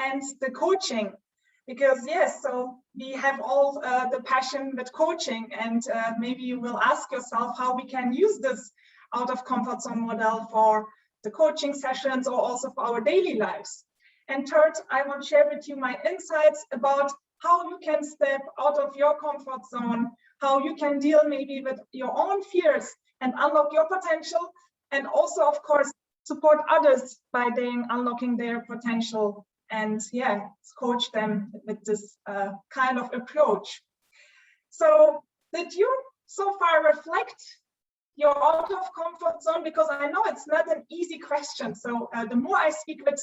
and the coaching. Because yes, so we have all the passion with coaching, and maybe you will ask yourself how we can use this out of comfort zone model for the coaching sessions or also for our daily lives. And third, I want to share with you my insights about how you can step out of your comfort zone, how you can deal maybe with your own fears and unlock your potential, and also, of course, support others by unlocking their potential, and yeah, coach them with this kind of approach. So did you so far reflect your out of comfort zone? Because I know it's not an easy question. So the more I speak with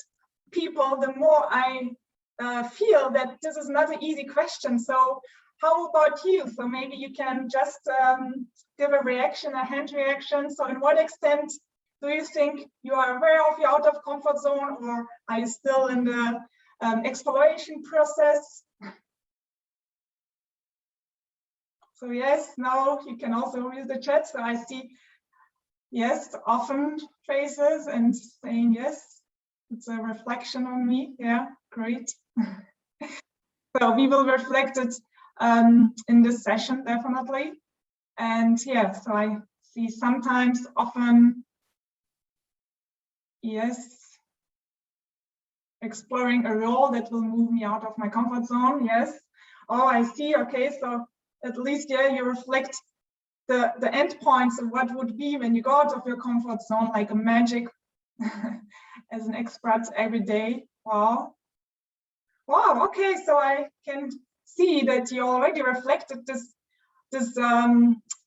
people, the more I feel that this is not an easy question. So how about you? So maybe you can just give a reaction, a hand reaction. So in what extent do you think you are aware of your out of comfort zone, or are you still in the exploration process? So yes, no, you can also use the chat. So I see, yes, often faces and saying yes, it's a reflection on me. Yeah, great. So we will reflect it in this session, definitely. And yeah, so I see sometimes, often, yes, exploring a role that will move me out of my comfort zone. Yes. Oh, I see. Okay, so at least, yeah, you reflect the end points of what would be when you go out of your comfort zone, like a magic as an expert every day. Wow. Wow, okay, so I can see that you already reflected this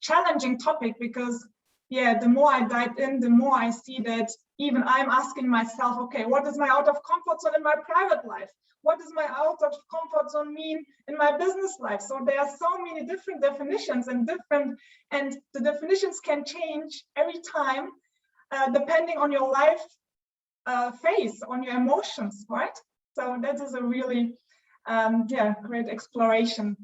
challenging topic, because yeah, the more I dive in, the more I see that even I'm asking myself, okay, what is my out of comfort zone in my private life? What does my out of comfort zone mean in my business life? So there are so many different definitions, and the definitions can change every time depending on your life phase, on your emotions, right? So that is a really yeah, great exploration.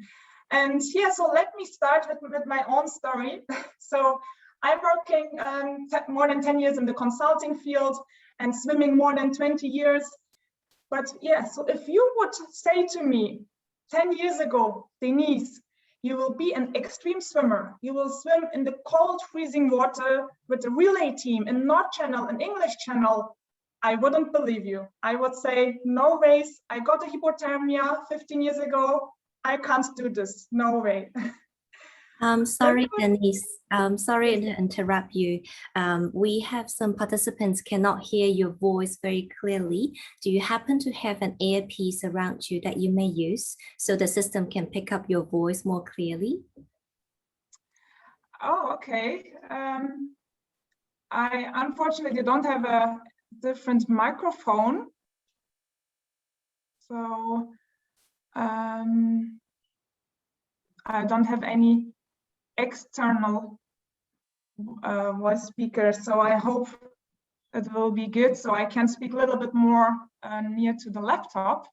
And yeah, so let me start with my own story. So I'm working more than 10 years in the consulting field and swimming more than 20 years. But yeah, so if you would say to me 10 years ago, Denise, you will be an extreme swimmer, you will swim in the cold, freezing water with a relay team in North Channel, an English Channel, I wouldn't believe you. I would say, no ways. I got a hypothermia 15 years ago. I can't do this. No way. Sorry, Denise. Sorry to interrupt you. We have some participants cannot hear your voice very clearly. Do you happen to have an earpiece around you that you may use so the system can pick up your voice more clearly? Oh, okay. I unfortunately don't have a different microphone. So I don't have any external voice speaker, so I hope it will be good, so I can speak a little bit more near to the laptop.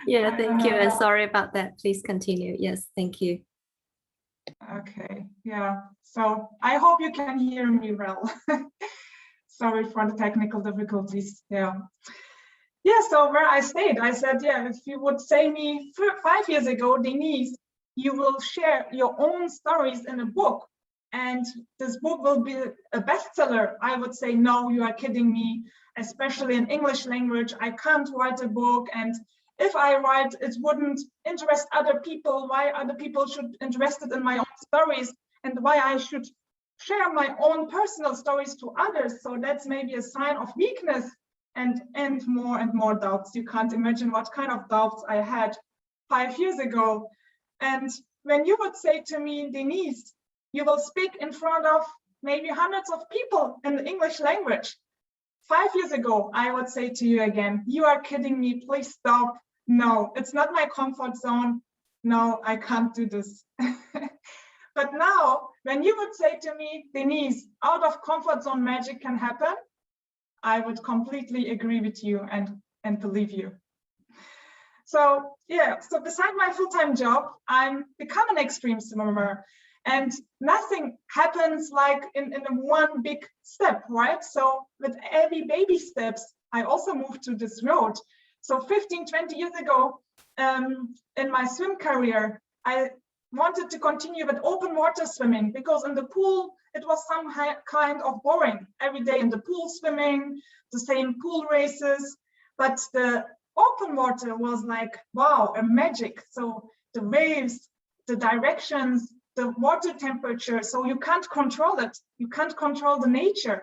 Yeah, thank you, and sorry about that. Please continue. Yes, thank you. Okay, yeah, so I hope you can hear me well. Sorry for the technical difficulties. Yeah, so where I stayed, I said, yeah, if you would say me 5 years ago, Denise, you will share your own stories in a book, and this book will be a bestseller, I would say, no, you are kidding me, especially in English language. I can't write a book, and if I write, it wouldn't interest other people. Why other people should be interested in my own stories, and why I should share my own personal stories to others. So that's maybe a sign of weakness, and more doubts. You can't imagine what kind of doubts I had 5 years ago. And when you would say to me, Denise, you will speak in front of maybe hundreds of people in the English language. 5 years ago, I would say to you again, you are kidding me, please stop. No, it's not my comfort zone. No, I can't do this. But now, when you would say to me, Denise, out of comfort zone magic can happen, I would completely agree with you and believe you. So yeah, so beside my full-time job, I'm become an extreme swimmer, and nothing happens like in one big step, right? So with every baby steps, I also moved to this road. So 15, 20 years ago, in my swim career, I wanted to continue with open water swimming, because in the pool, it was some kind of boring. Every day in the pool swimming, the same pool races, but the open water was like, wow, a magic. So the waves, the directions, the water temperature, so you can't control it. You can't control the nature.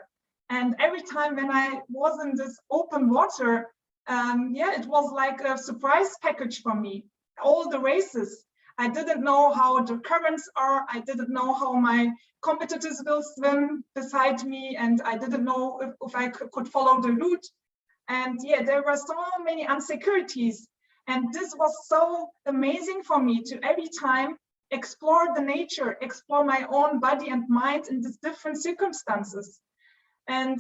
And every time when I was in this open water, yeah, it was like a surprise package for me. All the races, I didn't know how the currents are. I didn't know how my competitors will swim beside me, and I didn't know if I could follow the route. And yeah, there were so many insecurities. And this was so amazing for me to every time explore the nature, explore my own body and mind in these different circumstances. And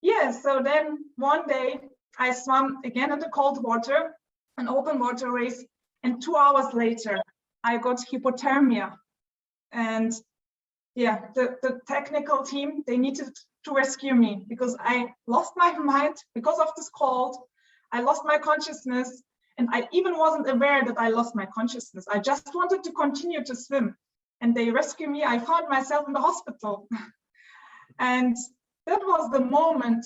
yeah, so then one day I swam again in the cold water, an open water race, and 2 hours later, I got hypothermia. And yeah, the technical team, they needed to rescue me because I lost my mind because of this cold. I lost my consciousness, and I even wasn't aware that I lost my consciousness. I just wanted to continue to swim, and they rescued me. I found myself in the hospital. And that was the moment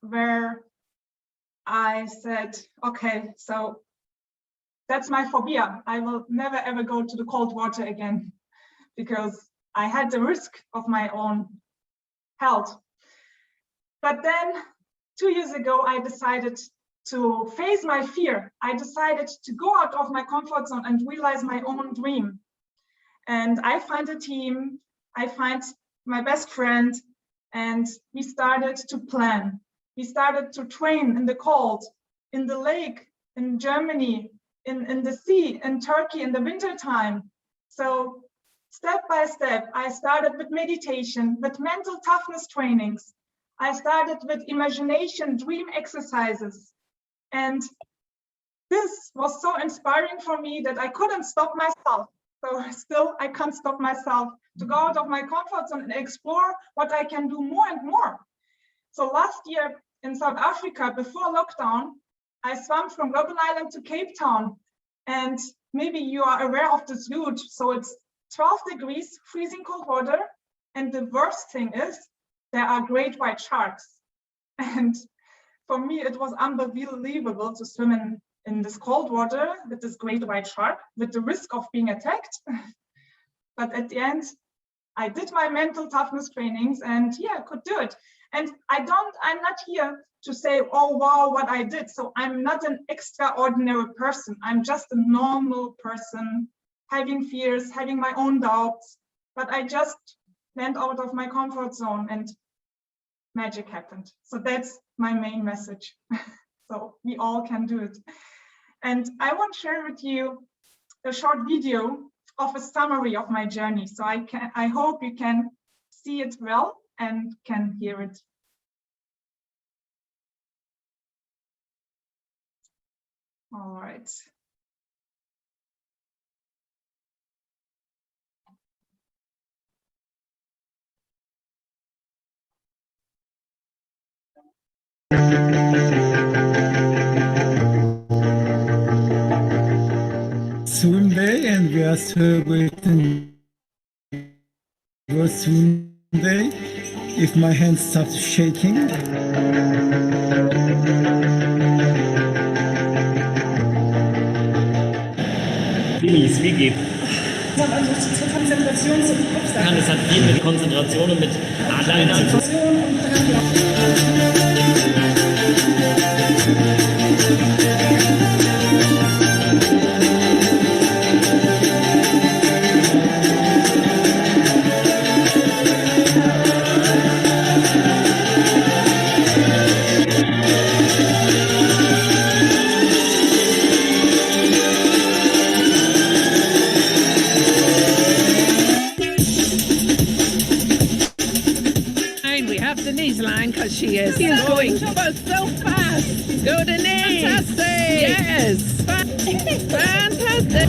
where I said, okay, so that's my phobia. I will never ever go to the cold water again, because I had the risk of my own health. But then 2 years ago, I decided to face my fear. I decided to go out of my comfort zone and realize my own dream. And I find a team, I find my best friend, and we started to plan. We started to train in the cold, in the lake, in Germany, in the sea, in Turkey in the winter time. So step by step, I started with meditation, with mental toughness trainings. I started with imagination, dream exercises. And this was so inspiring for me that I couldn't stop myself. So still, I can't stop myself to go out of my comfort zone and explore what I can do more and more. So last year in South Africa, before lockdown, I swam from Robben Island to Cape Town. And maybe you are aware of this route. So it's 12 degrees, freezing cold water. And the worst thing is there are great white sharks. And for me, it was unbelievable to swim in this cold water with this great white shark, with the risk of being attacked. But at the end, I did my mental toughness trainings and yeah, could do it. And I'm not here to say, oh, wow, what I did. So I'm not an extraordinary person. I'm just a normal person, having fears, having my own doubts. But I just went out of my comfort zone and magic happened. So that's my main message. So we all can do it. And I want to share with you a short video of a summary of my journey. So I hope you can see it well and can hear it. All right. Swim day, and we are celebrating World Swim Day. If my hand starts shaking, Wie geht? Also zur Konzentration, zum Kopf. Das hat viel mit Konzentration und mit Adern zu tun. We have Denise line because she is going so fast. Go Denise. Fantastic. Yes. Fantastic.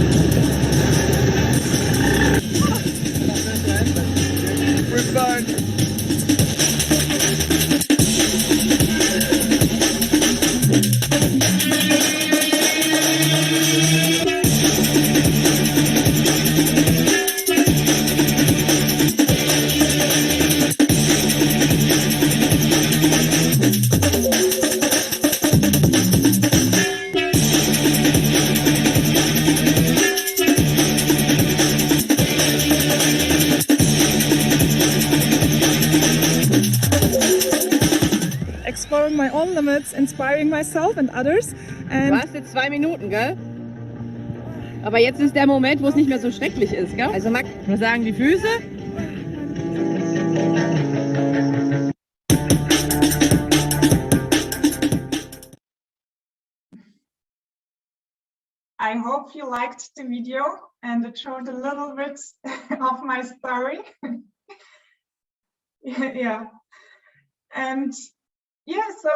we're back. limits, inspiring myself and others. Du And hast jetzt 2 Minuten, gell? Aber jetzt ist der Moment, wo es nicht mehr so schrecklich ist, gell? Also Max, ich muss sagen, die Füße. I hope you liked the video and it showed a little bit of my story. Yeah. And yeah, so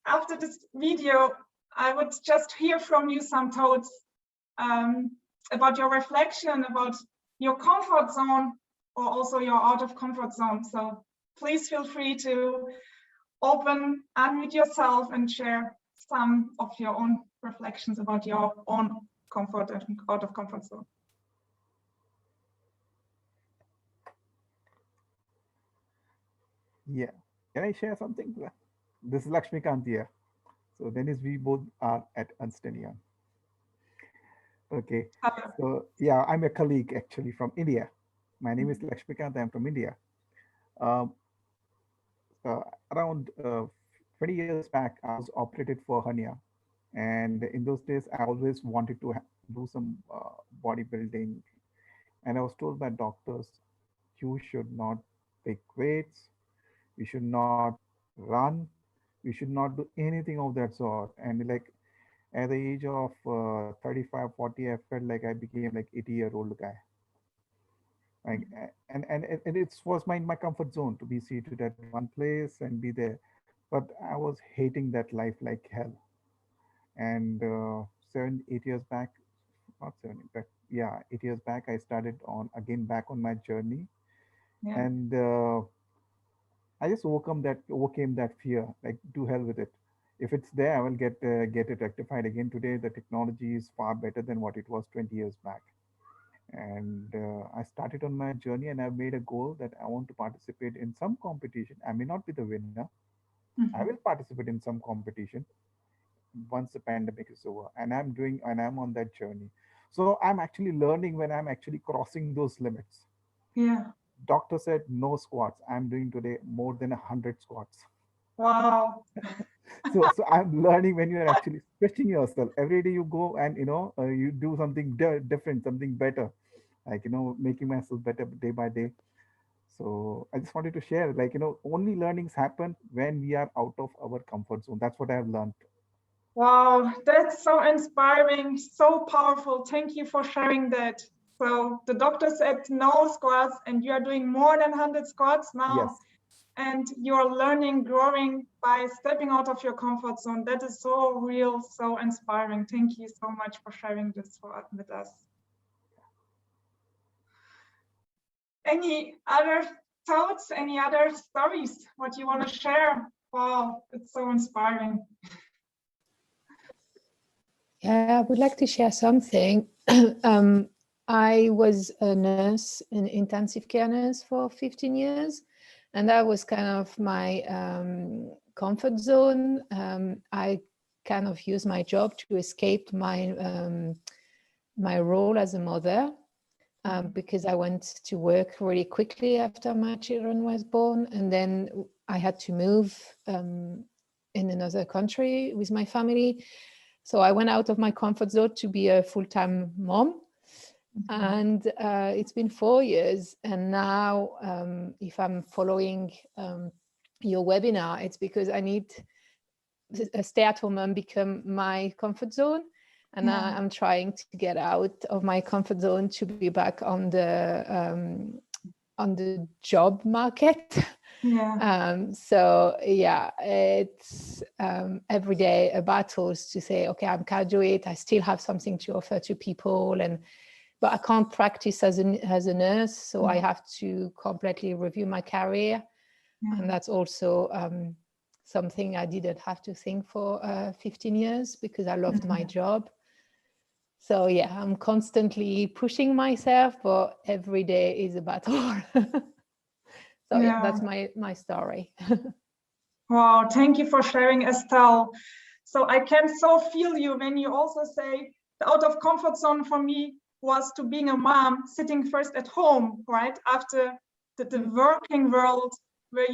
after this video, I would just hear from you some thoughts about your reflection, about your comfort zone, or also your out of comfort zone. So please feel free to unmute yourself and share some of your own reflections about your own comfort and out of comfort zone. Yeah, can I share something? This is Lakshmikant here. So Dennis, we both are at Ernst & Young. Okay, so yeah, I'm a colleague actually from India. My name is Lakshmikant, I'm from India. Um, around 20 years back, I was operated for hernia. And in those days, I always wanted to do some bodybuilding. And I was told by doctors, you should not pick weights, you should not run, you should not do anything of that sort. And like at the age of 35, 40, I felt like I became like 80-year-old guy. Like, and it was my comfort zone to be seated at one place and be there. But I was hating that life like hell. And 7, 8 years back, not 7, but yeah, 8 years back, I started on again back on my journey. Yeah. And I just overcame that fear, like to hell with it. If it's there, I will get it rectified. Again, today the technology is far better than what it was 20 years back. And I started on my journey, and I've made a goal that I want to participate in some competition. I may not be the winner. I will participate in some competition once the pandemic is over, and I'm on that journey. So I'm actually learning when I'm actually crossing those limits. Yeah. Doctor said no squats. I'm doing today more than 100 squats. Wow. So I'm learning when you're actually stretching yourself every day. You go and you do something different, something better, like making myself better day by day. So I just wanted to share, like only learnings happen when we are out of our comfort zone. That's what I have learned. Wow, that's so inspiring, so powerful. Thank you for sharing that. So the doctor said no squats, and you are doing more than 100 squats now. Yes. And you're learning, growing by stepping out of your comfort zone. That is so real, so inspiring. Thank you so much for sharing this with us. Any other thoughts, any other stories, what you want to share? Wow, it's so inspiring. Yeah, I would like to share something. I was a nurse, an intensive care nurse for 15 years, and that was kind of my comfort zone. I kind of used my job to escape my my role as a mother, because I went to work really quickly after my children was born, and then I had to move in another country with my family. So I went out of my comfort zone to be a full-time mom. And it's been 4 years. And now if I'm following your webinar, it's because I need a stay-at-home mom become my comfort zone. And I'm trying to get out of my comfort zone to be back on the job market. So yeah, it's every day a battle to say, okay, I can't do it. I still have something to offer to people, but I can't practice as a nurse, so I have to completely review my career, and that's also something I didn't have to think for 15 years because I loved my job. So yeah, I'm constantly pushing myself, but every day is a battle. So yeah, that's my story. Wow, thank you for sharing, Estelle. So I can so feel you when you also say the out of comfort zone for me was to being a mom, sitting first at home, right? After the working world, where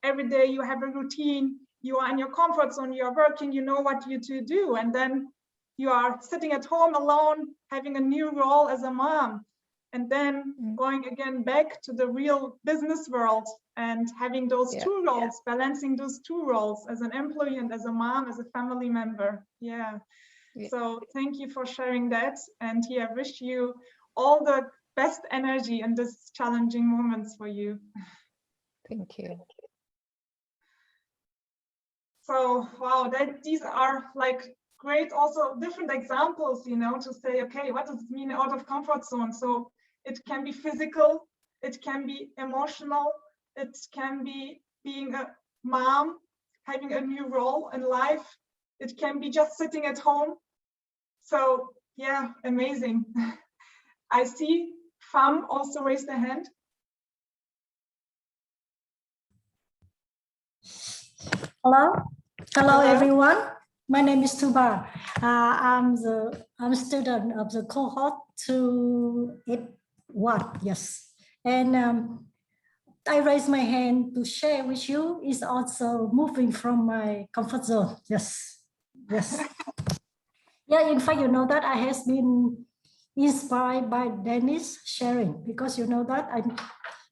every day you have a routine, you are in your comfort zone, you are working, you know what you to do, and then you are sitting at home alone, having a new role as a mom, and then going again back to the real business world and having those two roles, balancing those two roles as an employee and as a mom, as a family member. So thank you for sharing that, and wish you all the best energy in this challenging moments for you. Thank you. So wow, these are like great, also different examples, you know, to say, okay, what does it mean out of comfort zone? So it can be physical, it can be emotional, it can be being a mom, having a new role in life, it can be just sitting at home. So yeah, amazing. I see Pham also raised a hand. Hello everyone. My name is Tuba. I'm student of the cohort 281. Yes, and I raise my hand to share with you. Is also moving from my comfort zone. Yes. Yeah. In fact, you know that I has been inspired by Dennis sharing, because you know that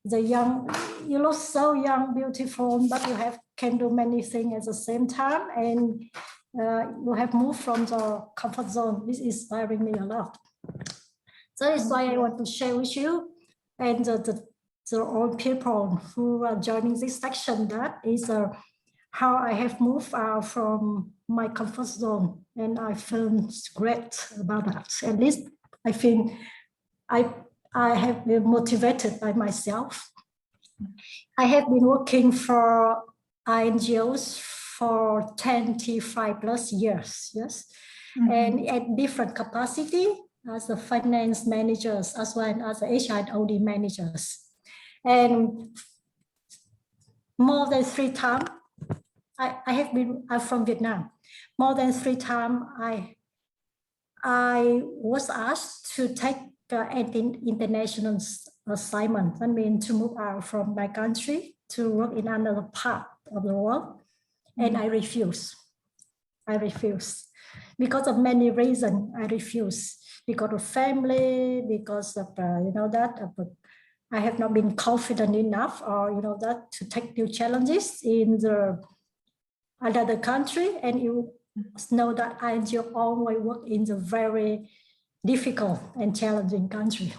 you look so young, beautiful, but you can do many things at the same time, and you have moved from the comfort zone. This is inspiring me a lot. So that's why I want to share with you and the all people who are joining this section. That is how I have moved out from my comfort zone, and I feel great about that. At least I feel I have been motivated by myself. I have been working for NGOs for 25 plus years, yes, and at different capacity as a finance managers as well as HR and OD managers. And more than 3 times, I'm from Vietnam. More than 3 times, I was asked to take an international assignment. I mean, to move out from my country to work in another part of the world. And I refuse. Because of many reasons. I refuse. Because of family, because of, I have not been confident enough, or, to take new challenges in another country. And you know that I always work in the very difficult and challenging country.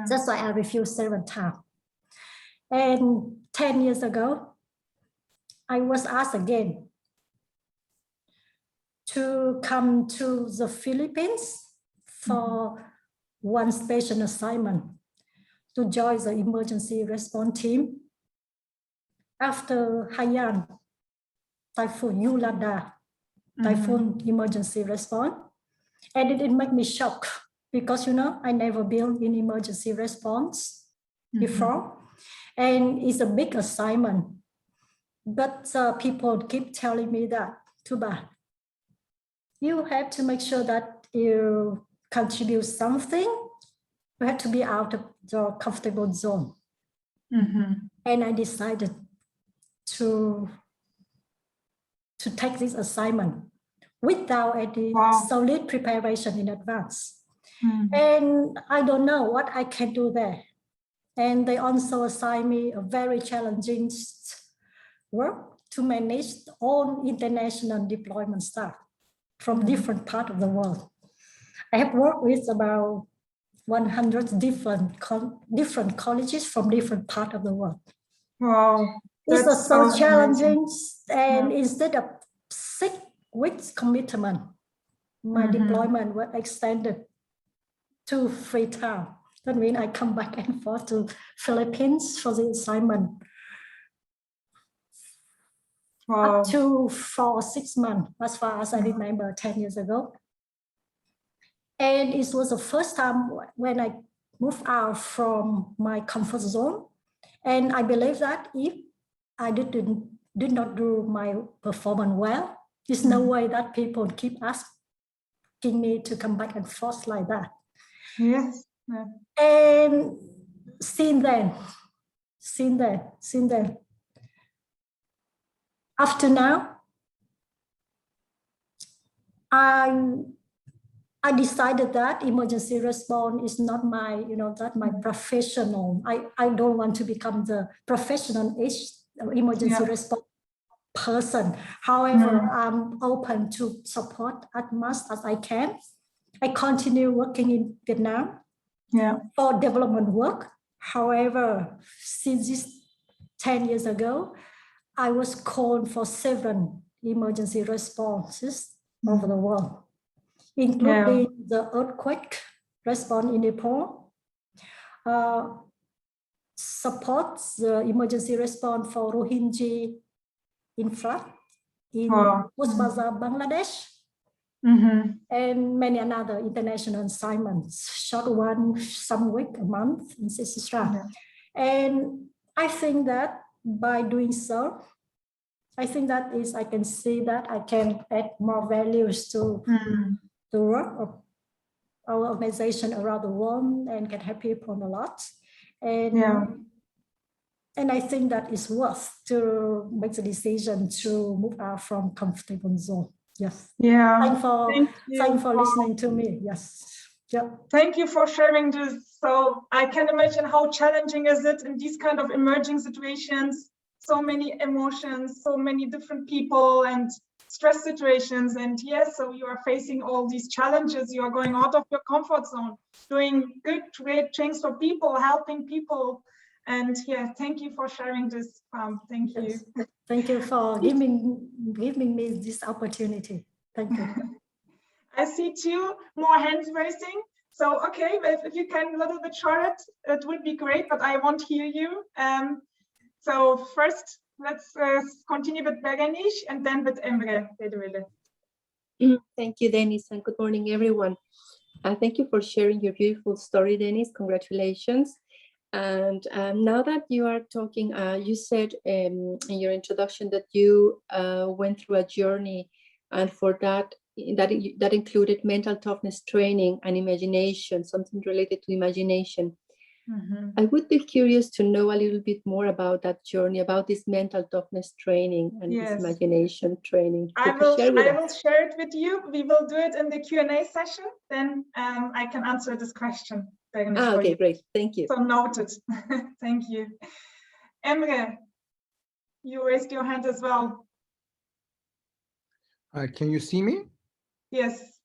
That's why I refused 7 times. And 10 years ago, I was asked again to come to the Philippines for one special assignment, to join the emergency response team after Haiyan typhoon, Yolanda typhoon emergency response. And it made me shocked because, I never been in emergency response before. And it's a big assignment. But people keep telling me that, Tuba, you have to make sure that you contribute something. You have to be out of the comfortable zone. And I decided to take this assignment without any solid preparation in advance. And I don't know what I can do there. And they also assigned me a very challenging work to manage all international deployment staff from different parts of the world. I have worked with about 100 different colleges from different parts of the world. Wow. It was so challenging. And instead of 6 weeks commitment, my deployment was extended to 3 times. That means I come back and forth to Philippines for the assignment. Up to 4 or 6 months, as far as I remember, 10 years ago. And it was the first time when I moved out from my comfort zone. And I believe that if I did not do my performance well, there's no way that people keep asking me to come back and forth like that. Yes. And since then, After now, I decided that emergency response is not my, that my professional. I don't want to become the professional emergency response person. However, I'm open to support as much as I can. I continue working in Vietnam for development work. However, since this 10 years ago, I was called for 7 emergency responses over the world, including the earthquake response in Nepal, supports the emergency response for Rohingya in flood in Uzbekistan, Bangladesh, and many another international assignments, short one, some week, a month, etc. And I think that by doing so, I think that is, I can see that I can add more values to the work of our organization around the world and can help people a lot. And I think that is worth to make the decision to move out from comfortable zone. Yes. Thanks for listening to me. Yes. Thank you for sharing this. So I can imagine how challenging is it in these kind of emerging situations. So many emotions, so many different people and stress situations. And yes, so you are facing all these challenges. You are going out of your comfort zone, doing great things for people, helping people. And thank you for sharing this. Thank you. Thank you for giving me this opportunity. Thank you. I see 2 more hands raising. So, okay, if you can a little bit short, it would be great, but I won't hear you. So first, let's continue with Berenice and then with Emre. Thank you, Dennis, and good morning, everyone. Thank you for sharing your beautiful story, Dennis. Congratulations. And now that you are talking, you said in your introduction that you went through a journey, and for that included mental toughness training and imagination, something related to imagination. I would be curious to know a little bit more about that journey, about this mental toughness training and this imagination training. I will share it with you. We will do it in the Q&A session. Then I can answer this question. Okay, great. Thank you. So noted. Thank you. Emre, you raised your hand as well. Can you see me? Yes.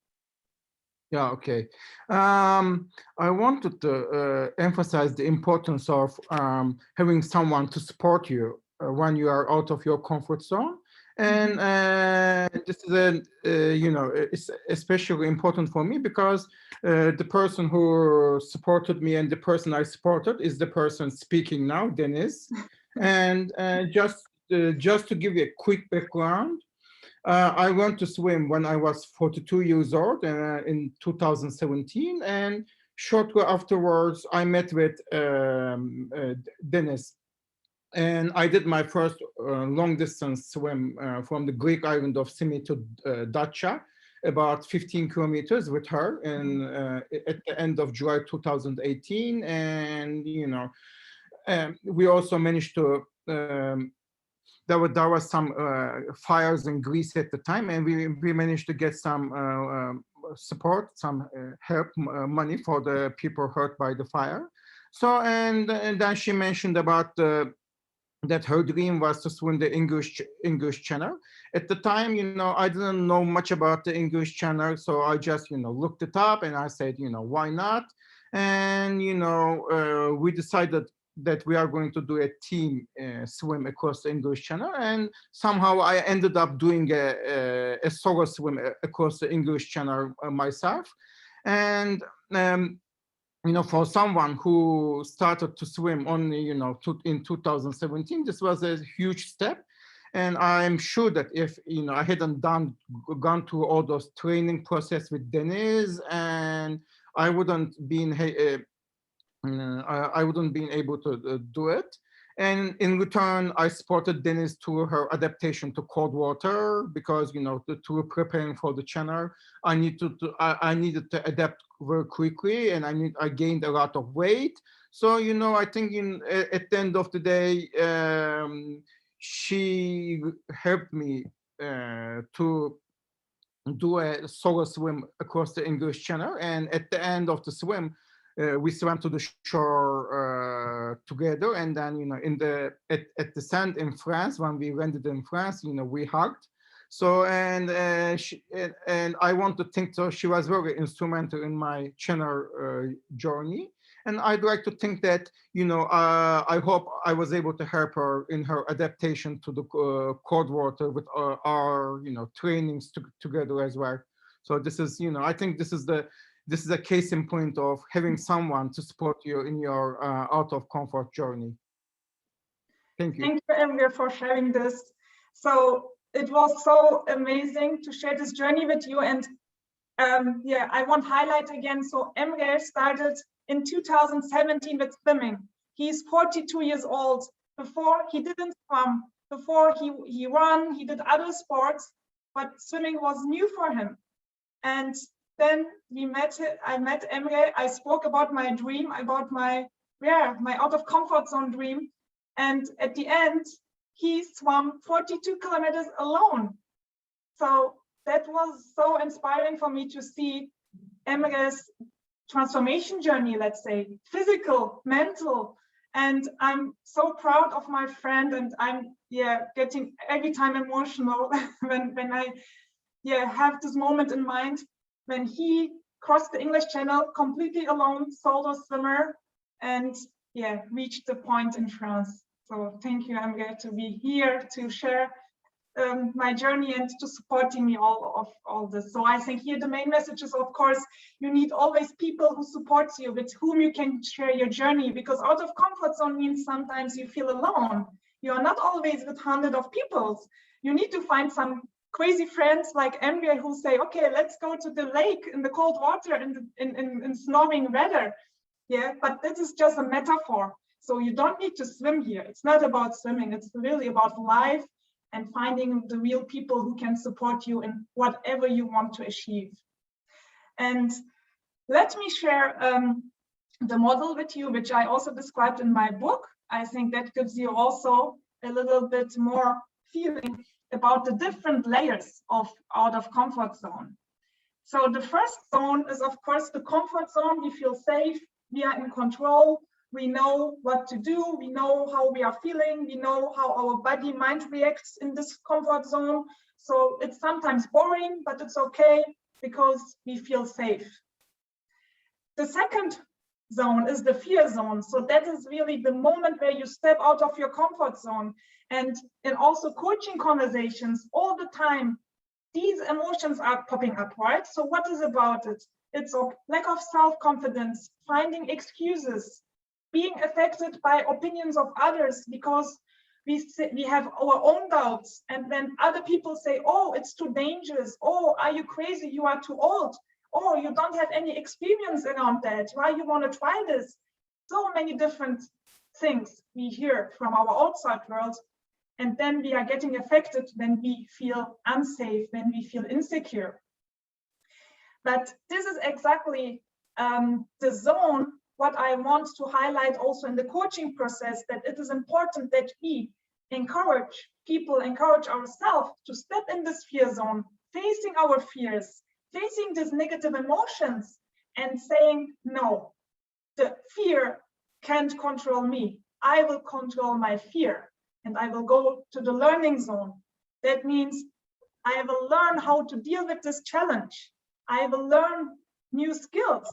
Yeah, okay. I wanted to emphasize the importance of having someone to support you when you are out of your comfort zone. And this is it's especially important for me because the person who supported me and the person I supported is the person speaking now, Dennis. And just to give you a quick background, I went to swim when I was 42 years old in 2017, and shortly afterwards I met with Dennis, and I did my first long distance swim from the Greek island of Simi to Datça, about 15 kilometers with her, and at the end of July 2018. And we also managed to there was some fires in Greece at the time, and we managed to get some support, some help money for the people hurt by the fire. So and then she mentioned about that her dream was to swim the English Channel. At the time, I didn't know much about the English Channel, so I just looked it up, and I said, why not? And we decided that we are going to do a team swim across the English Channel, and somehow I ended up doing a solo swim across the English Channel myself. And for someone who started to swim only in 2017, this was a huge step. And I'm sure that if I hadn't gone through all those training process with Denise, and I wouldn't been able to do it. And in return, I supported Denise to her adaptation to cold water, because to preparing for the channel, I needed to adapt very quickly, and I gained a lot of weight. So I think at the end of the day, she helped me to do a solo swim across the English Channel, and at the end of the swim, we swam to the shore together. And then, at the sand in France, when we landed in France, we hugged. So, and I want to think so. She was very instrumental in my channel journey. And I'd like to think that, I hope I was able to help her in her adaptation to the cold water with our trainings together as well. So this is, I think this is a case in point of having someone to support you in your out of comfort journey. Thank you. Thank you, Emre, for sharing this. So it was so amazing to share this journey with you. And yeah, I want to highlight again. So Emre started in 2017 with swimming. He's 42 years old. Before he didn't swim, before he ran, he did other sports, but swimming was new for him. And then I met Emre. I spoke about my dream, about my out of comfort zone dream. And at the end, he swam 42 kilometers alone. So that was so inspiring for me to see Emre's transformation journey, let's say, physical, mental. And I'm so proud of my friend, and I'm getting every time emotional when I have this moment in mind when he crossed the English Channel completely alone, solo swimmer, and reached the point in France. So thank you, Emre, to be here to share my journey and to supporting me all this. So I think here the main message is, of course, you need always people who support you, with whom you can share your journey, because out of comfort zone means sometimes you feel alone. You are not always with hundreds of people. You need to find some crazy friends like Emre who say, okay, let's go to the lake in the cold water in snowing weather. Yeah, but this is just a metaphor. So you don't need to swim here. It's not about swimming. It's really about life and finding the real people who can support you in whatever you want to achieve. And let me share the model with you, which I also described in my book. I think that gives you also a little bit more feeling about the different layers of out of comfort zone. So the first zone is, of course, the comfort zone. We feel safe, we are in control, we know what to do, we know how we are feeling, we know how our body mind reacts in this comfort zone. So it's sometimes boring, but it's okay because we feel safe. The second zone is the fear zone. So that is really the moment where you step out of your comfort zone. And in also coaching conversations all the time, these emotions are popping up, right? So what is about it? It's a lack of self-confidence, finding excuses, being affected by opinions of others because we have our own doubts. And when other people say, oh, it's too dangerous. Oh, are you crazy? You are too old. Oh, you don't have any experience around that. Why you want to try this? So many different things we hear from our outside world. And then we are getting affected when we feel unsafe, when we feel insecure. But this is exactly the zone, what I want to highlight also in the coaching process, that it is important that we encourage people, encourage ourselves to step in this fear zone, facing our fears, facing these negative emotions and saying, no, the fear can't control me. I will control my fear and I will go to the learning zone. That means I will learn how to deal with this challenge. I will learn new skills,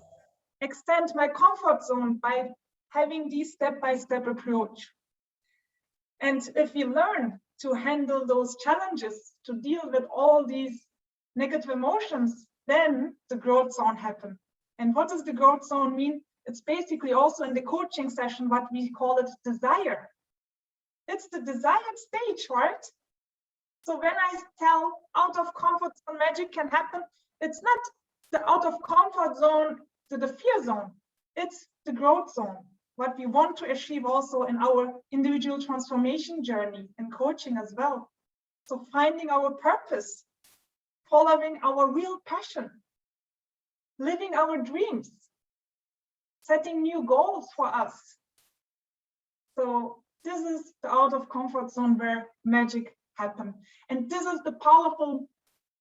extend my comfort zone by having this step-by-step approach. And if we learn to handle those challenges, to deal with all these negative emotions, then the growth zone happens. And what does the growth zone mean? It's basically also in the coaching session, what we call it desire. It's the desired stage, right? So when I tell out of comfort zone magic can happen, it's not the out of comfort zone to the fear zone. It's the growth zone, what we want to achieve also in our individual transformation journey and coaching as well. So finding our purpose, following our real passion, living our dreams, setting new goals for us. So This is the out of comfort zone where magic happens. And this is the powerful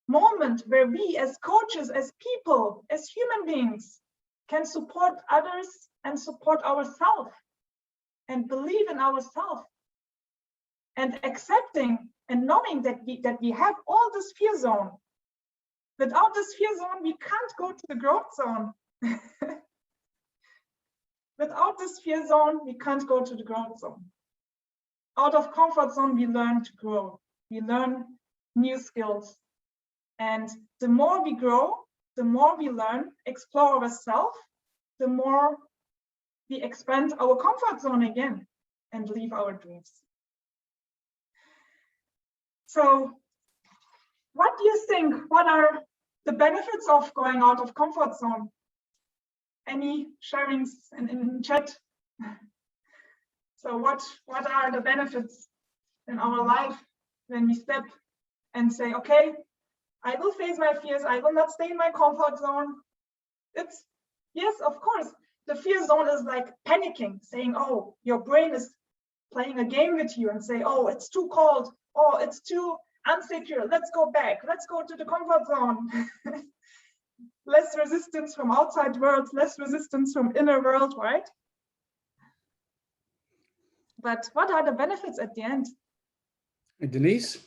moment where we as coaches, as people, as human beings can support others and support ourselves and believe in ourselves and accepting and knowing that we have all this fear zone. Without this fear zone, we can't go to the growth zone. Without this fear zone, we can't go to the growth zone. Out of comfort zone, we learn to grow. We learn new skills. And the more we grow, the more we learn, explore ourselves, the more we expand our comfort zone again and live our dreams. So what do you think? What are the benefits of going out of comfort zone? Any sharings in chat? So what are the benefits in our life when we step and say, okay, I will face my fears, I will not stay in my comfort zone? It's, yes, of course, the fear zone is like panicking, saying, oh, your brain is playing a game with you and say, oh, it's too cold, oh, it's too unsecure, let's go back, let's go to the comfort zone. Less resistance from outside world, less resistance from inner world, right? But what are the benefits at the end? And Denise?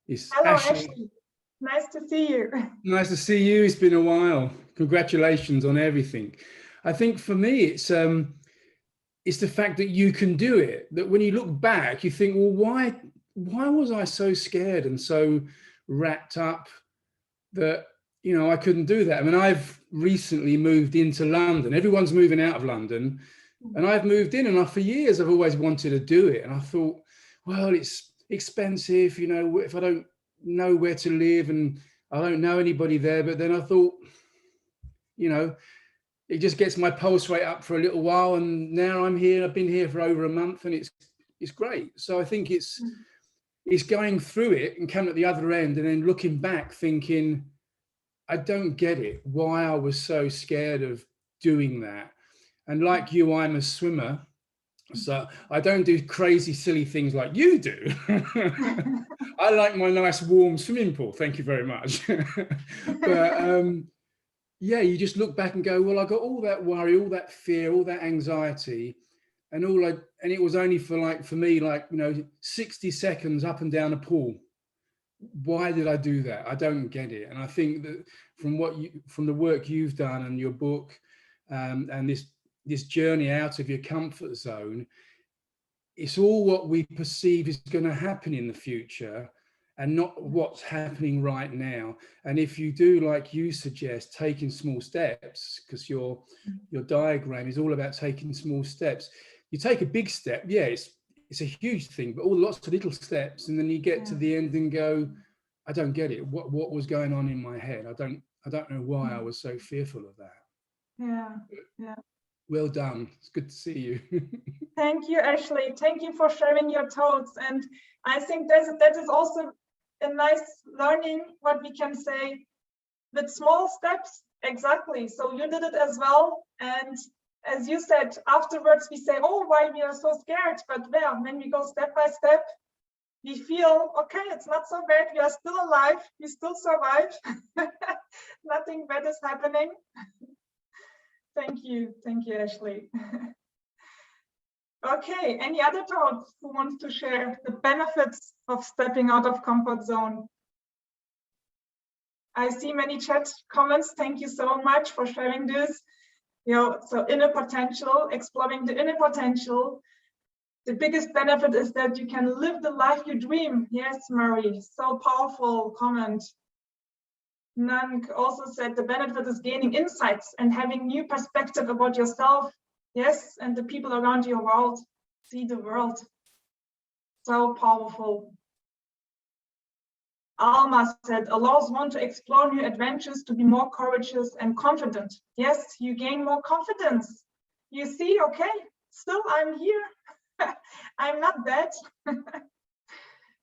Hello, Ashley. Nice to see you. Nice to see you. It's been a while. Congratulations on everything. I think for me, it's the fact that you can do it. That when you look back, you think, well, why was I so scared and so wrapped up that, you know, I couldn't do that? I mean, I've recently moved into London. Everyone's moving out of London, and I've moved in, and for years I've always wanted to do it. And I thought, well, it's expensive, you know, if I don't know where to live and I don't know anybody there. But then I thought, you know, it just gets my pulse rate up for a little while, and now I'm here. I've been here for over a month, and it's great. So I think it's going through it and coming at the other end, and then looking back thinking, I don't get it, why I was so scared of doing that. And like you, I'm a swimmer, so I don't do crazy, silly things like you do. I like my nice, warm swimming pool. Thank you very much. But yeah, you just look back and go, well, I got all that worry, all that fear, all that anxiety, and it was only for me, like, you know, 60 seconds up and down a pool. Why did I do that? I don't get it. And I think that from the work you've done and your book, and this journey out of your comfort zone, it's all what we perceive is going to happen in the future and not what's happening right now. And if you do, like you suggest, taking small steps, because your diagram is all about taking small steps. You take a big step, yeah, it's a huge thing, but lots of little steps, and then you get to the end and go, I don't get it. What was going on in my head? I don't know why I was so fearful of that. Yeah. Well done. It's good to see you. Thank you, Ashley. Thank you for sharing your thoughts. And I think that is also a nice learning, what we can say, with small steps. Exactly. So you did it as well. And as you said, afterwards we say, oh, why we are so scared? But well, when we go step by step, we feel, okay, it's not so bad. We are still alive. We still survive. Nothing bad is happening. Thank you, Ashley. Okay, any other thoughts who wants to share the benefits of stepping out of comfort zone? I see many chat comments. Thank you so much for sharing this. You know, so inner potential, exploring the inner potential. The biggest benefit is that you can live the life you dream. Yes, Marie, so powerful comment. Nank also said the benefit is gaining insights and having new perspective about yourself. Yes, and the people around your world. See the world. So powerful. Alma said, allows one to explore new adventures, to be more courageous and confident. Yes, you gain more confidence. You see, okay, still I'm here. I'm not dead.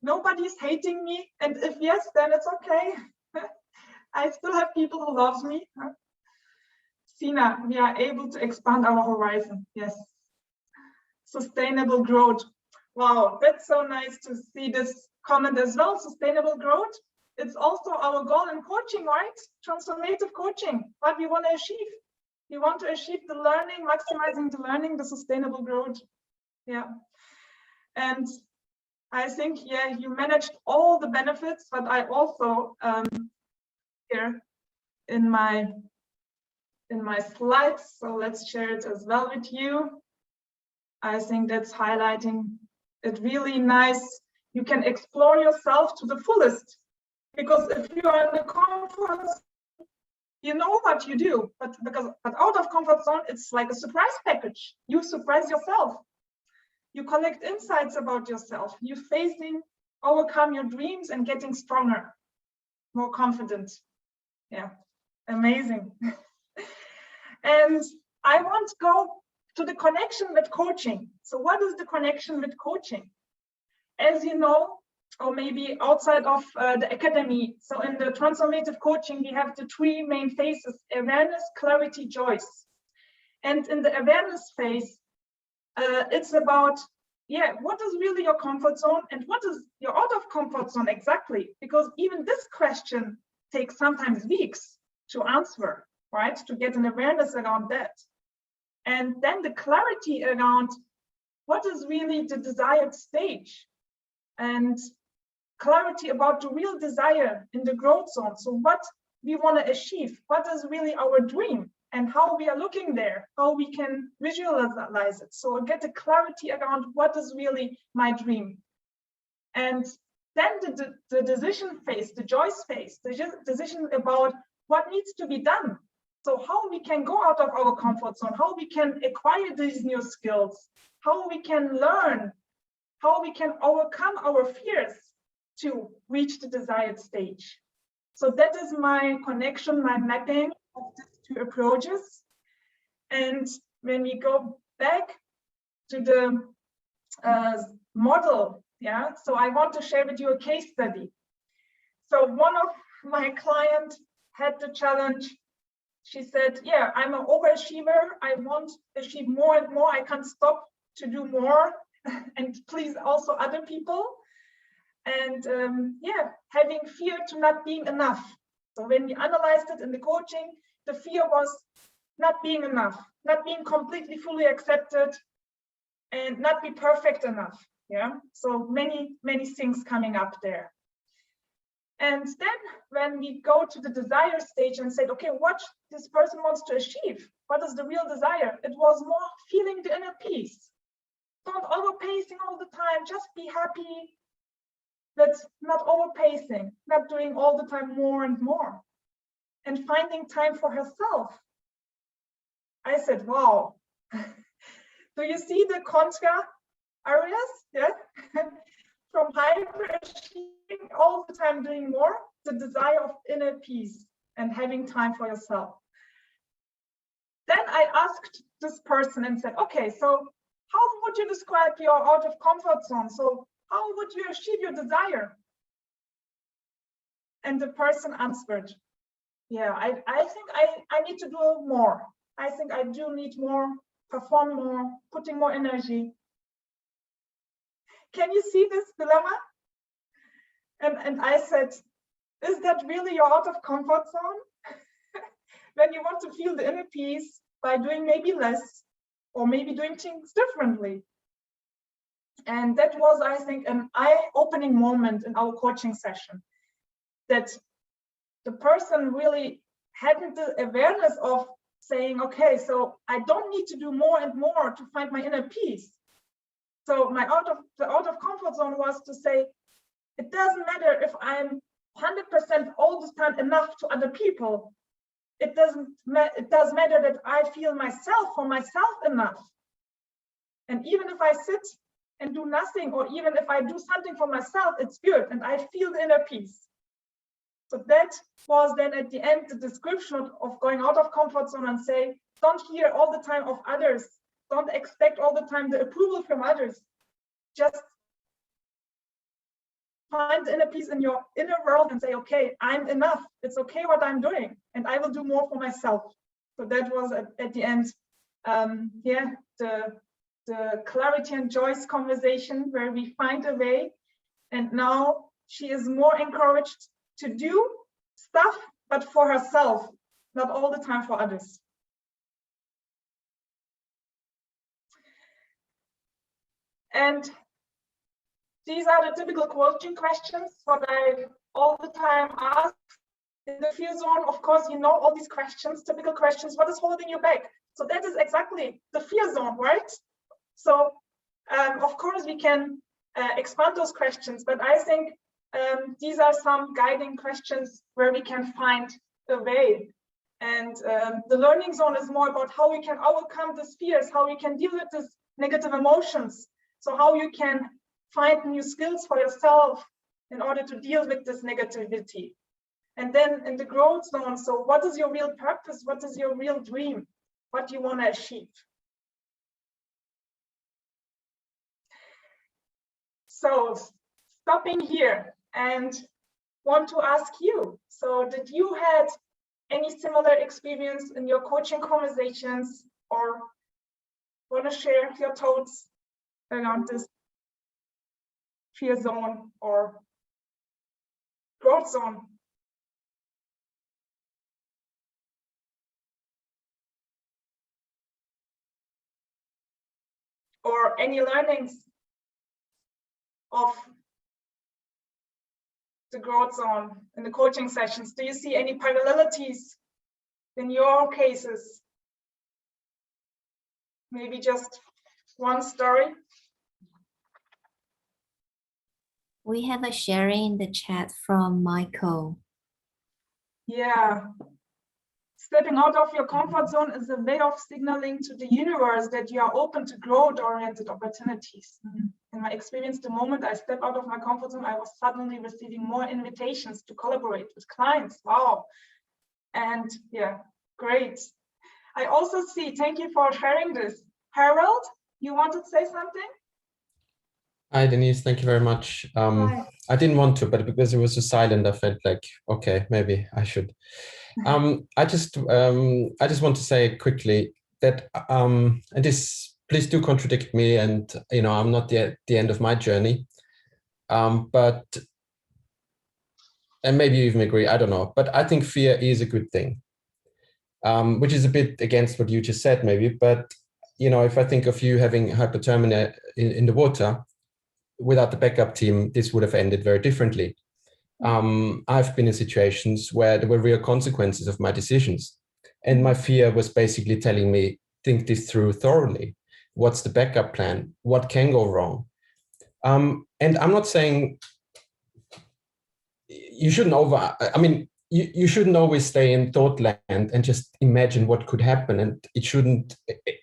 Nobody's hating me. And if yes, then it's okay. I still have people who love me. Sina, we are able to expand our horizon. Yes. sustainable growth. Wow, that's so nice to see this comment as well. Sustainable growth. It's also our goal in coaching, right? Transformative coaching, what we want to achieve. We want to achieve the learning, maximizing the learning, the sustainable growth. Yeah. And I think, yeah, you managed all the benefits, but I also here in my slides, so let's share it as well with you. I think that's highlighting it really nice. You can explore yourself to the fullest, because if you are in the comfort zone, you know what you do, but out of comfort zone, it's like a surprise package. You surprise yourself. You collect insights about yourself. You facing, overcome your dreams and getting stronger, more confident. Yeah, amazing. And I want to go to the connection with coaching. So what is the connection with coaching? As you know, or maybe outside of the academy, so in the transformative coaching, we have the three main phases: awareness, clarity, choice. And in the awareness phase, it's about, yeah, what is really your comfort zone and what is your out of comfort zone exactly? Because even this question takes sometimes weeks to answer, right? To get an awareness around that. And then the clarity around what is really the desired stage, and clarity about the real desire in the growth zone. So what we want to achieve, what is really our dream, and how we are looking there, how we can visualize it. So get a clarity around what is really my dream. And then the decision phase, the choice phase, the decision about what needs to be done. So how we can go out of our comfort zone, how we can acquire these new skills, how we can learn, how we can overcome our fears to reach the desired stage. So that is my connection, my mapping of these two approaches. And when we go back to the model, yeah, so I want to share with you a case study. So one of my clients had the challenge. She said, yeah, I'm an overachiever. I want to achieve more and more. I can't stop to do more and please also other people. And yeah, having fear to not being enough. So when we analyzed it in the coaching, the fear was not being enough, not being completely fully accepted, and not be perfect enough. Yeah, so many things coming up there. And then when we go to the desire stage and said, okay, what this person wants to achieve, what is the real desire? It was more feeling the inner peace. Don't overpacing all the time, just be happy. That's not overpacing, not doing all the time more and more, and finding time for herself. I said, wow. Do you see the contra areas? Yeah. From hyperachieving, all the time doing more, the desire of inner peace and having time for yourself. Then I asked this person and said, okay, so how would you describe your out of comfort zone? So how would you achieve your desire? And the person answered, yeah, I think I need to do more. I think I do need more, perform more, putting more energy. Can you see this dilemma? And I said, is that really your out of comfort zone? When you want to feel the inner peace by doing maybe less, or maybe doing things differently. And that was, I think, an eye-opening moment in our coaching session, that the person really hadn't the awareness of saying, okay, so I don't need to do more and more to find my inner peace. So my out of comfort zone was to say, it doesn't matter if I'm 100% all the time enough to other people. It does matter that I feel myself for myself enough. And even if I sit and do nothing, or even if I do something for myself, it's good, and I feel the inner peace. So that was then at the end the description of going out of comfort zone and say, don't hear all the time of others. Don't expect all the time the approval from others. Just find the inner peace in your inner world and say, okay, I'm enough. It's okay what I'm doing, and I will do more for myself. So that was at the end, yeah, the Clarity and Joyce conversation where we find a way. And now she is more encouraged to do stuff, but for herself, not all the time for others. And these are the typical coaching questions, what I all the time ask in the fear zone. Of course, you know all these questions, typical questions, what is holding you back? So that is exactly the fear zone, right? So of course we can expand those questions, but I think these are some guiding questions where we can find a way. And the learning zone is more about how we can overcome these fears, how we can deal with these negative emotions. So how you can find new skills for yourself in order to deal with this negativity. And then in the growth zone, so what is your real purpose? What is your real dream? What do you want to achieve? So stopping here and want to ask you, so did you had any similar experience in your coaching conversations, or want to share your thoughts around this fear zone or growth zone? Or any learnings of the growth zone in the coaching sessions? Do you see any parallelities in your cases? Maybe just one story. We have a sharing in the chat from Michael. Yeah. Stepping out of your comfort zone is a way of signaling to the universe that you are open to growth-oriented opportunities. In my experience, the moment I step out of my comfort zone, I was suddenly receiving more invitations to collaborate with clients. Wow. And yeah, great. I also see, thank you for sharing this. Harold, you wanted to say something? Hi, Denise. Thank you very much. I didn't want to, but because it was so silent, I felt like, okay, maybe I should. I just want to say quickly that, and this, please do contradict me, and I'm not at the end of my journey, but and maybe you even agree, I don't know, but I think fear is a good thing, which is a bit against what you just said, maybe, but if I think of you having hypothermia in the water, without the backup team, this would have ended very differently. I've been in situations where there were real consequences of my decisions. And my fear was basically telling me, think this through thoroughly. What's the backup plan? What can go wrong? And I'm not saying you shouldn't you shouldn't always stay in thought land and just imagine what could happen. And it shouldn't,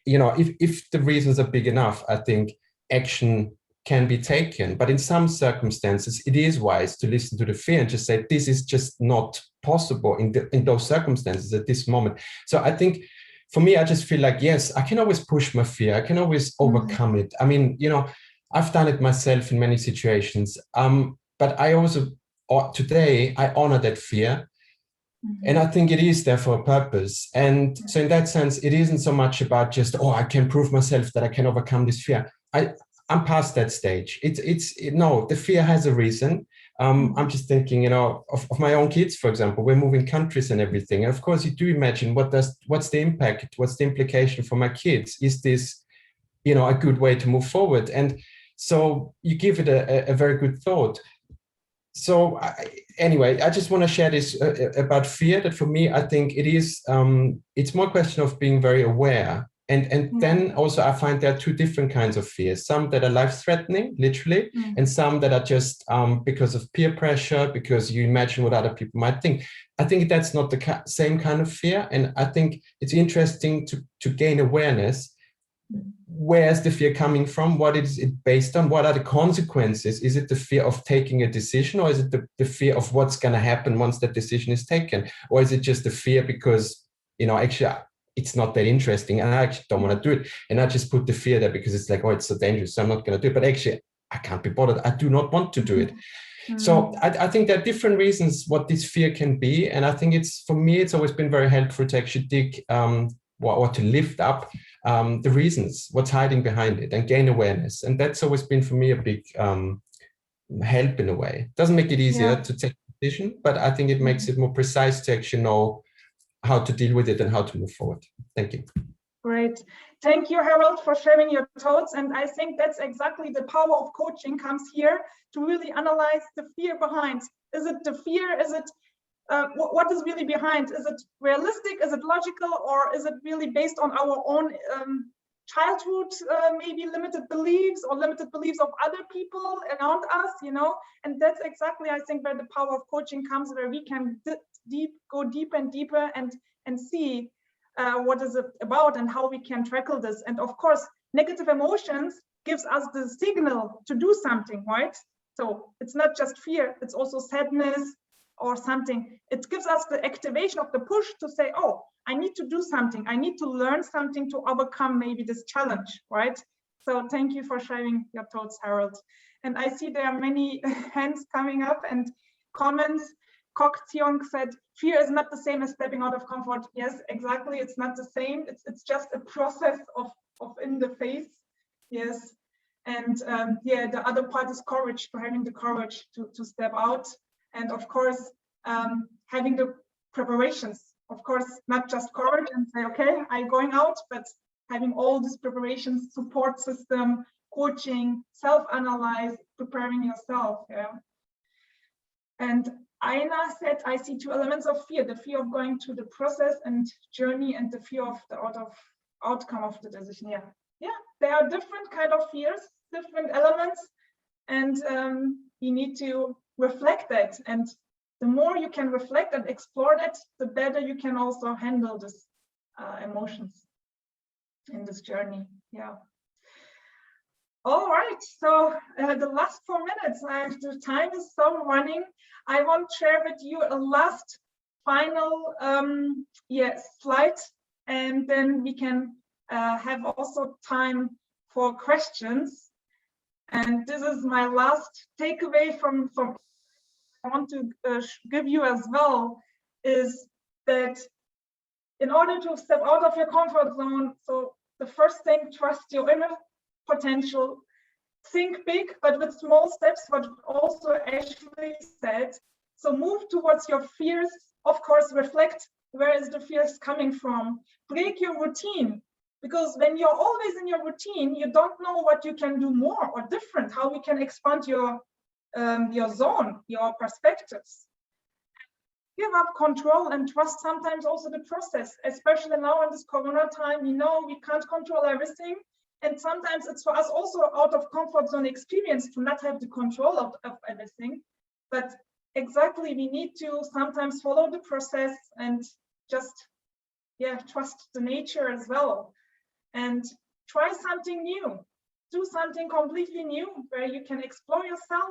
if the reasons are big enough, I think action can be taken. But in some circumstances, it is wise to listen to the fear and just say, this is just not possible in those circumstances at this moment. So I think for me, I just feel like, yes, I can always push my fear. I can always overcome it. I mean, I've done it myself in many situations. But I also, today, I honor that fear. And I think it is there for a purpose. And so in that sense, it isn't so much about just, I can prove myself that I can overcome this fear. I'm past that stage. No, the fear has a reason. I'm just thinking, of my own kids, for example. We're moving countries and everything. And of course, you do imagine what's the impact? What's the implication for my kids? Is this, a good way to move forward? And so you give it a very good thought. So anyway, I just want to share this about fear, that for me, I think it is, it's more a question of being very aware. And then also I find there are two different kinds of fears, some that are life-threatening, literally, and some that are just because of peer pressure, because you imagine what other people might think. I think that's not the same kind of fear. And I think it's interesting to gain awareness. Where's the fear coming from? What is it based on? What are the consequences? Is it the fear of taking a decision, or is it the fear of what's going to happen once that decision is taken? Or is it just the fear because, actually, it's not that interesting and I actually don't want to do it. And I just put the fear there because it's like, it's so dangerous, so I'm not going to do it. But actually, I can't be bothered. I do not want to do it. So I think there are different reasons what this fear can be. And I think for me, it's always been very helpful to actually dig or to lift up the reasons, what's hiding behind it, and gain awareness. And that's always been for me a big help in a way. Doesn't make it easier to take a decision, but I think it makes it more precise to actually know how to deal with it and how to move forward. Thank you. Great. Thank you, Harold, for sharing your thoughts. And I think that's exactly the power of coaching comes here, to really analyze the fear behind. Is it the fear? Is it what is really behind? Is it realistic? Is it logical? Or is it really based on our own childhood, maybe limited beliefs or limited beliefs of other people around us, you know? And that's exactly, I think, where the power of coaching comes, where we can go deeper and deeper and see what is it about and how we can tackle this. And of course, negative emotions gives us the signal to do something, right? So it's not just fear, it's also sadness or something. It gives us the activation of the push to say, oh, I need to do something. I need to learn something to overcome maybe this challenge, right? So thank you for sharing your thoughts, Harold. And I see there are many hands coming up and comments. Kok Tiong said, fear is not the same as stepping out of comfort. Yes, exactly. It's not the same. It's just a process of in the face. Yes. And yeah, the other part is courage, for having the courage to step out. And of course, having the preparations. Of course, not just courage and say, okay, I'm going out, but having all these preparations, support system, coaching, self-analyze, preparing yourself. Yeah. And Aina said, I see two elements of fear, the fear of going through the process and journey and the fear of the outcome of the decision. Yeah, yeah, there are different kind of fears, different elements, and you need to reflect that. And the more you can reflect and explore that, the better you can also handle this emotions in this journey. Yeah. All right, so the last 4 minutes, the time is so running. I want to share with you a last final slide, and then we can have also time for questions. And this is my last takeaway from I want to give you as well, is that in order to step out of your comfort zone, so the first thing, trust your inner potential, think big, but with small steps, what also Ashley said. So move towards your fears, of course, reflect where is the fears coming from, break your routine, because when you're always in your routine, you don't know what you can do more or different, how we can expand your zone, your perspectives. Give up control and trust sometimes also the process, especially now in this Corona time. We know we can't control everything. And sometimes it's for us also out of comfort zone experience to not have the control of everything. But exactly, we need to sometimes follow the process and just, yeah, trust the nature as well. And try something new, do something completely new where you can explore yourself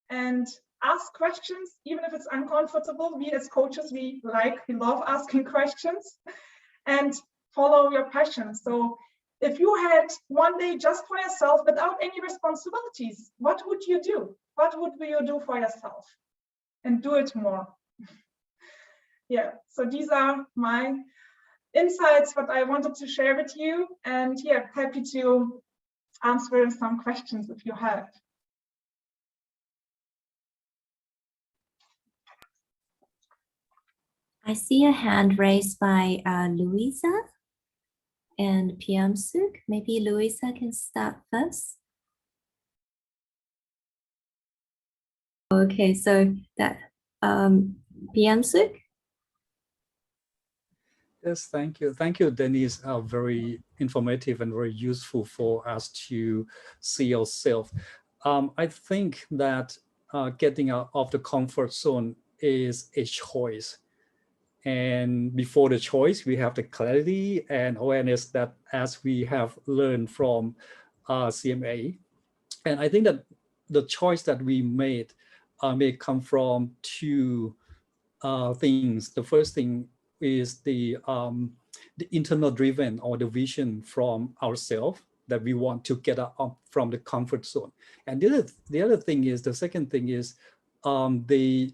and ask questions, even if it's uncomfortable. We as coaches, we love asking questions, and follow your passion. So if you had one day just for yourself without any responsibilities, what would you do? What would you do for yourself? And do it more. Yeah, so these are my insights, what I wanted to share with you. And yeah, happy to answer some questions if you have. I see a hand raised by Louisa and Piamsuk. Maybe Louisa can start first. Okay, so that Piamsuk. Yes, thank you. Thank you, Denise. Very informative and very useful for us to see ourselves. I think that getting out of the comfort zone is a choice. And before the choice, we have the clarity and awareness that as we have learned from CMA. And I think that the choice that we made may come from two things. The first thing is the internal driven or the vision from ourselves that we want to get up from the comfort zone. And the other thing is, the second thing is the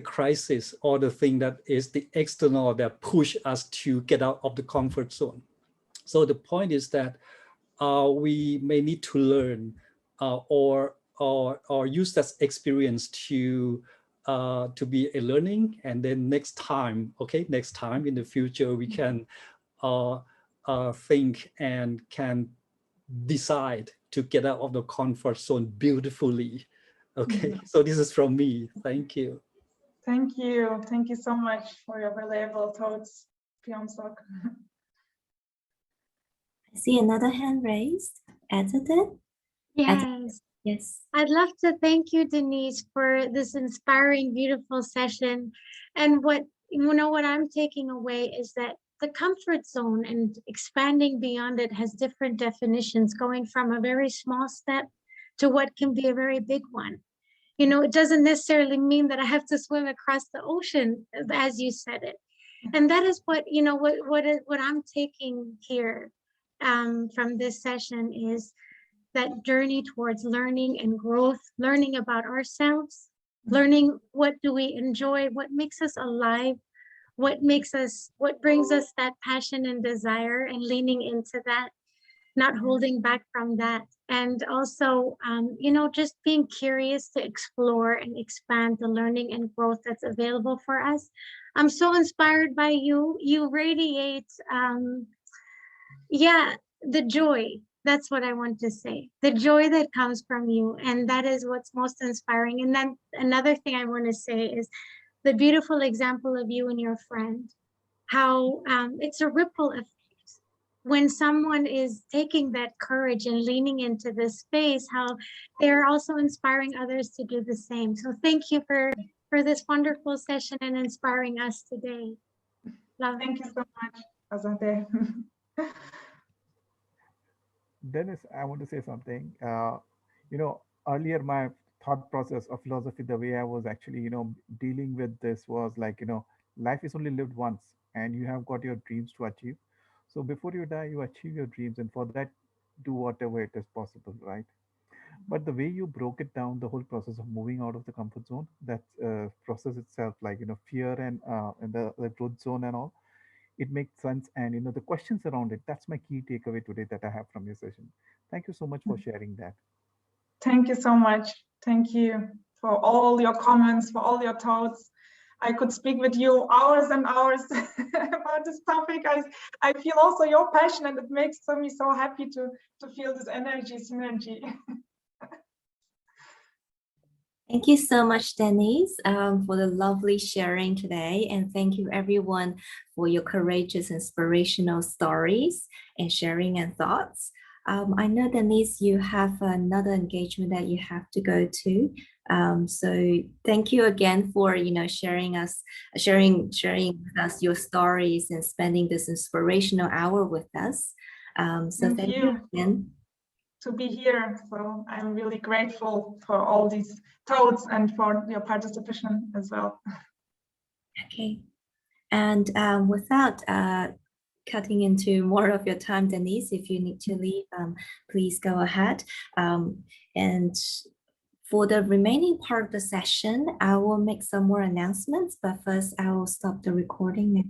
crisis or the thing that is the external that push us to get out of the comfort zone. So the point is that we may need to learn or use that experience to be a learning, and then next time in the future we can think and can decide to get out of the comfort zone beautifully. Okay, so this is from me. Thank you. Thank you. Thank you so much for your valuable thoughts, Pyonsok. I see another hand raised. Edited? Yes. Yes. I'd love to thank you, Denise, for this inspiring, beautiful session. And what I'm taking away is that the comfort zone and expanding beyond it has different definitions, going from a very small step to what can be a very big one. It doesn't necessarily mean that I have to swim across the ocean, as you said it. And that is what I'm taking here from this session is that journey towards learning and growth, learning about ourselves, learning what do we enjoy, what makes us alive, what brings us that passion and desire, and leaning into that, not holding back from that. And also, just being curious to explore and expand the learning and growth that's available for us. I'm so inspired by you. You radiate, the joy. That's what I want to say. The joy that comes from you. And that is what's most inspiring. And then another thing I want to say is the beautiful example of you and your friend, how it's a ripple effect. When someone is taking that courage and leaning into this space, how they're also inspiring others to do the same. So thank you for this wonderful session and inspiring us today. Love. Thank you so much, Azadeh. Dennis, I want to say something. Earlier my thought process of philosophy, the way I was actually, dealing with this was like, life is only lived once and you have got your dreams to achieve. So before you die, you achieve your dreams, and for that, do whatever it is possible, right? But the way you broke it down, the whole process of moving out of the comfort zone, that process itself, like, fear and the growth zone and all, it makes sense. And, the questions around it, that's my key takeaway today that I have from your session. Thank you so much for sharing that. Thank you so much. Thank you for all your comments, for all your thoughts. I could speak with you hours and hours about this topic. I feel also your passion, and it makes me so happy to feel this synergy. Thank you so much, Denise, for the lovely sharing today. And thank you everyone for your courageous, inspirational stories and sharing and thoughts. I know, Denise, you have another engagement that you have to go to. So thank you again for, sharing with us your stories and spending this inspirational hour with us. So thank you again. To be here. So I'm really grateful for all these thoughts and for your participation as well. Okay. And without cutting into more of your time, Denise, if you need to leave, please go ahead. And for the remaining part of the session, I will make some more announcements, but first I will stop the recording now.